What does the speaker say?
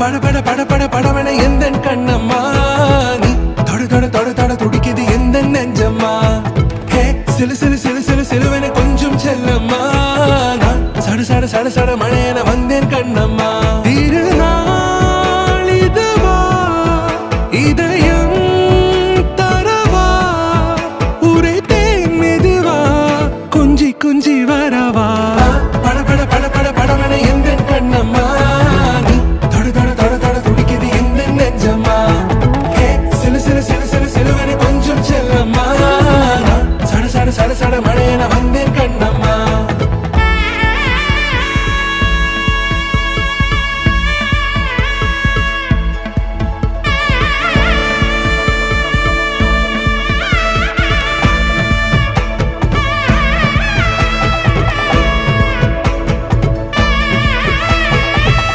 பட பட பட பட படவன எந்த கண்ணம்மா நீ தொட தொட தொட தொட துடிக்குது எந்த நெஞ்சம்மா ஹே சிலு சிலு சிலு சிலு சிலுவன கொஞ்சம் செல்லம்மா நான் சட சட சட சட மழையன வந்தேன் கண்ணம்மா